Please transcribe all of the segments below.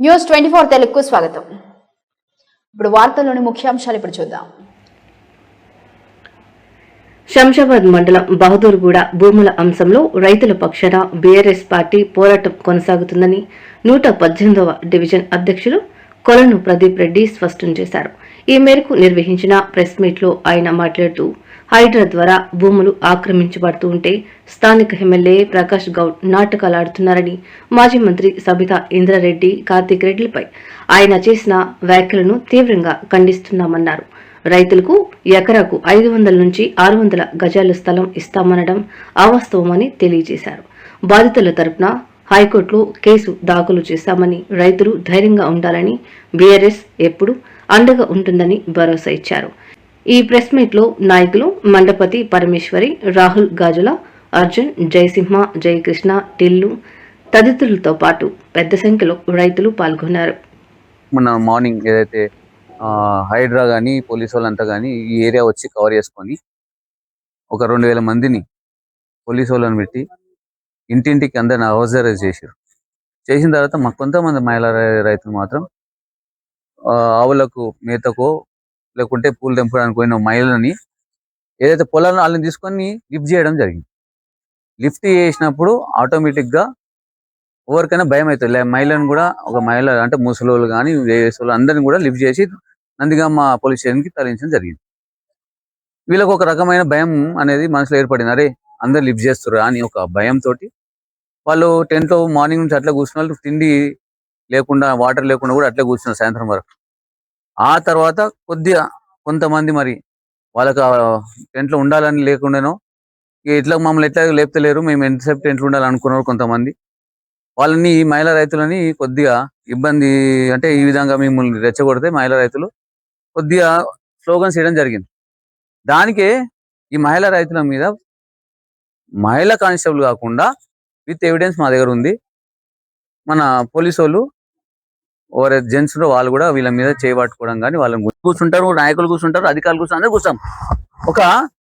News 24 తెలుగుకు స్వాగతం. ఇప్పుడు వార్తల్లోని ముఖ్యాంశాలు చూద్దాం. శంషాబాద్ మండలం బహదూర్గూడ భూముల అంశంలో రైతుల పక్షాన బీఆర్ఎస్ పార్టీ పోరాటం కొనసాగుతుందని 118వ డివిజన్ అధ్యక్షులు కొలను ప్రదీప్ రెడ్డి స్పష్టం చేశారు. ఈ మేరకు నిర్వహించిన ప్రెస్ మీట్లో ఆయన మాట్లాడుతూ హైడ్రా ద్వారా భూములు ఆక్రమించబడుతూ ఉంటే స్థానిక ఎమ్మెల్యే ప్రకాష్ గౌడ్ నాటకాలాడుతున్నారని, మాజీ మంత్రి సబితా ఇంద్రారెడ్డి, కార్తీక్ రెడ్డిలపై ఆయన చేసిన వ్యాఖ్యలను తీవ్రంగా ఖండిస్తున్నామన్నారు. రైతులకు ఎకరాకు 500 నుంచి 600 గజాల స్థలం ఇస్తామనడం అవాస్తవమని తెలియజేశారు. బాధితుల తరపున హైకోర్టులో కేసు దాఖలు చేశామని, రైతులు ధైర్యంగా ఉండాలని, బీఆర్ఎస్ ఎప్పుడు అండగా ఉంటుందని భరోసా ఇచ్చారు. ఈ ప్రెస్ మీట్ లో నాయకులు మండపతి పరమేశ్వరి, రాహుల్ గాజుల, అర్జున్, జయసింహ, జయకృష్ణ, టిల్లు తదితరులతో పాటు పెద్ద సంఖ్యలో రైతులు పాల్గొన్నారు. మొన్న మార్నింగ్ ఏదైతే హైడ్రా కానీ పోలీసు వాళ్ళంతా కానీ ఈ ఏరియా వచ్చి కవర్ చేసుకొని ఒక 2000 మందిని పోలీసు వాళ్ళని పెట్టి ఇంటింటికి అందరిని అబ్జర్వ్ చేసిన తర్వాత మాకు కొంతమంది మహిళా రైతులు మాత్రం ఆవులకు మేతకో లేకుంటే పూలు తెంపడానికి పోయిన మహిళలని ఏదైతే పొలాలను వాళ్ళని తీసుకొని లిఫ్ట్ చేయడం జరిగింది. లిఫ్ట్ చేసినప్పుడు ఆటోమేటిక్గా ఎవరికైనా భయం అవుతుంది. మహిళను కూడా ఒక మహిళ అంటే ముసలోళ్ళు కానీ వేసేవాళ్ళు అందరిని కూడా లిఫ్ట్ చేసి నందిగామ పోలీస్ స్టేషన్కి తరలించడం జరిగింది. వీళ్ళకు ఒక రకమైన భయం అనేది మనసులో ఏర్పడింది. అరే అందరు లిఫ్ట్ చేస్తారు అని ఒక భయంతో వాళ్ళు టెంట్లో మార్నింగ్ నుంచి అట్లా కూర్చున్న వాళ్ళు తిండి లేకుండా వాటర్ లేకుండా కూడా అట్లా కూర్చున్నారు సాయంత్రం వరకు. ఆ తర్వాత కొద్దిగా కొంతమంది మరి వాళ్ళకి టెంట్లో ఉండాలని లేకుండానో ఇట్లా మమ్మల్ని ఎట్లా లేపుతలేరు, మేము ఎంతసేపు టెంట్లో ఉండాలనుకున్నారు కొంతమంది. వాళ్ళని మహిళా రైతులని కొద్దిగా ఇబ్బంది అంటే ఈ విధంగా మిమ్మల్ని రెచ్చగొడితే మహిళా రైతులు కొద్దిగా స్లోగన్స్ చేయడం జరిగింది. దానికే ఈ మహిళా రైతుల మీద మహిళా కానిస్టేబుల్ కాకుండా విత్ ఎవిడెన్స్ మా దగ్గర ఉంది. మన పోలీసు వాళ్ళు ఓవర్ జెంట్స్ వాళ్ళు కూడా వీళ్ళ మీద చేయబట్టుకోవడం కానీ వాళ్ళని కూర్చుంటారు, నాయకులు కూర్చుంటారు, అధికారులు కూర్చుంటారు, అందరూ కూర్చోం. ఒక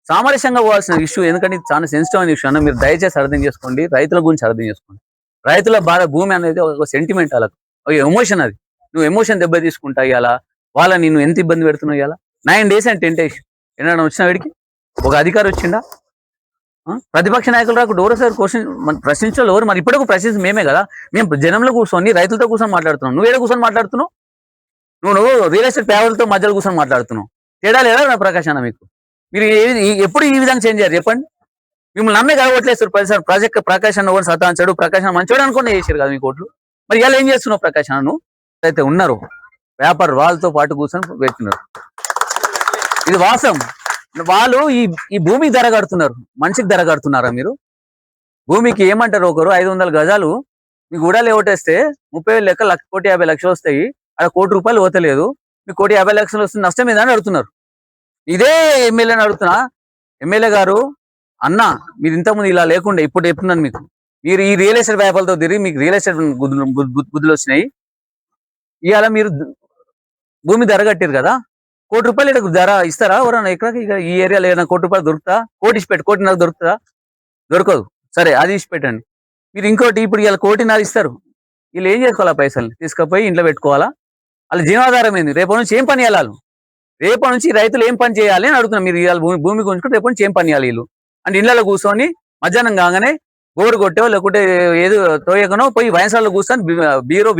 సామరస్యంగా పోవాల్సిన ఇష్యూ, ఎందుకంటే చాలా సెన్సిటివ్ అయిన ఇష్యూ అన్న. మీరు దయచేసి అర్థం చేసుకోండి, రైతుల గురించి అర్థం చేసుకోండి. రైతుల బాధ భూమి అనేది ఒక సెంటిమెంట్, వాళ్ళకు ఒక ఎమోషన్. అది నువ్వు ఎమోషన్ దెబ్బ తీసుకుంటా ఇవాళ వాళ్ళని నువ్వు ఎంత ఇబ్బంది పెడుతున్నావు. ఇవాళ 9 days అండ్ 10 days ఏమన్నా వచ్చిన వీడికి ఒక అధికారి వచ్చిండా? ప్రతిపక్ష నాయకులు రాకు డోర్ సార్ క్వశ్చన్ ప్రశ్నించాలి ఎవరు? మరి ఇప్పటికూ ప్రశ్నించి మేమే కదా. మేము జనంలో కూర్చొని రైతులతో కూర్చొని మాట్లాడుతున్నాం. నువ్వు ఏడ కూర్చొని మాట్లాడుతున్నావు? నువ్వు రియల్ ఎస్టేట్ పేదలతో మధ్యలో కూర్చొని మాట్లాడుతున్నావు. తేడా లేదా నా ప్రకాశ్ అన్న? మీకు మీరు ఎప్పుడు ఈ విధంగా చేంజ్ చేయాలి చెప్పండి? మిమ్మల్ని నమ్మే కలగట్లేదు ప్రజెక్ట్ ప్రకాశ్ అన్న కూడా సతాంచాడు, ప్రకాశ్ అన్న మంచోడు అనుకునే చేశారు కదా మీ కోట్లు. మరి ఇలా ఏం చేస్తున్నావు ప్రకాశ్ అన్న? నువ్వు అయితే ఉన్నారు వ్యాపార వాళ్ళతో పాటు కూర్చొని పెట్టున్నారు. ఇది వాస్తవం. వాళ్ళు ఈ భూమికి ధర కడుతున్నారు, మనిషికి ధర కడుతున్నారా మీరు? భూమికి ఏమంటారు, ఒకరు 500 గజాలు మీకు కూడా ఓటేస్తే 30,000 లెక్క 1,50,00,000 వస్తాయి. అక్కడ ₹1,00,00,000 పోతలేదు, మీకు 1,50,00,000 వస్తుంది, నష్టం మీద అని అడుగుతున్నారు. ఇదే ఎమ్మెల్యేని అడుగుతున్నా, ఎమ్మెల్యే గారు అన్న మీరు ఇంతకుముందు ఇలా లేకుండా ఇప్పుడు చెప్తున్నాను మీకు, మీరు ఈ రియల్ ఎస్టేట్ వ్యాపారాలతో తిరిగి మీకు రియల్ ఎస్టేట్ బుద్ధులు వచ్చినాయి. ఇవాళ మీరు భూమి ధర కట్టారు కదా, ₹1,00,00,000 ఇక్కడ ధర ఇస్తారా ఎవరన్నా? ఎక్కడికి ఈ ఏరియాలో ఏదైనా ₹1,00,00,000 దొరుకుతా? కోటి ఇచ్చిపెట్టు, 1,50,00,000 దొరుకుతుందా? దొరకదు. సరే అది ఇచ్చిపెట్టండి. మీరు ఇంకోటి ఇప్పుడు ఇలా 1,50,00,000 ఇస్తారు. వీళ్ళు ఏం చేసుకోవాలా? పైసలు తీసుకుపోయి ఇంట్లో పెట్టుకోవాలా? వాళ్ళ జీవనాధారం ఏంది? రేపటి నుంచి ఏం పని చేయాలి? రేపటి నుంచి రైతులు ఏం పని చేయాలి అని అడుగుతున్నారు. మీరు ఇవాళ భూమి గుంజుకుంటే రేపటి నుంచి ఏం పని చేయాలి? వీళ్ళు అంటే ఇళ్లలో కూర్చొని మధ్యాహ్నం కాగానే బోరు కొట్టో లేకుంటే ఏదో తోయకనో పోయి వయసాల్లో కూర్చొని బీరో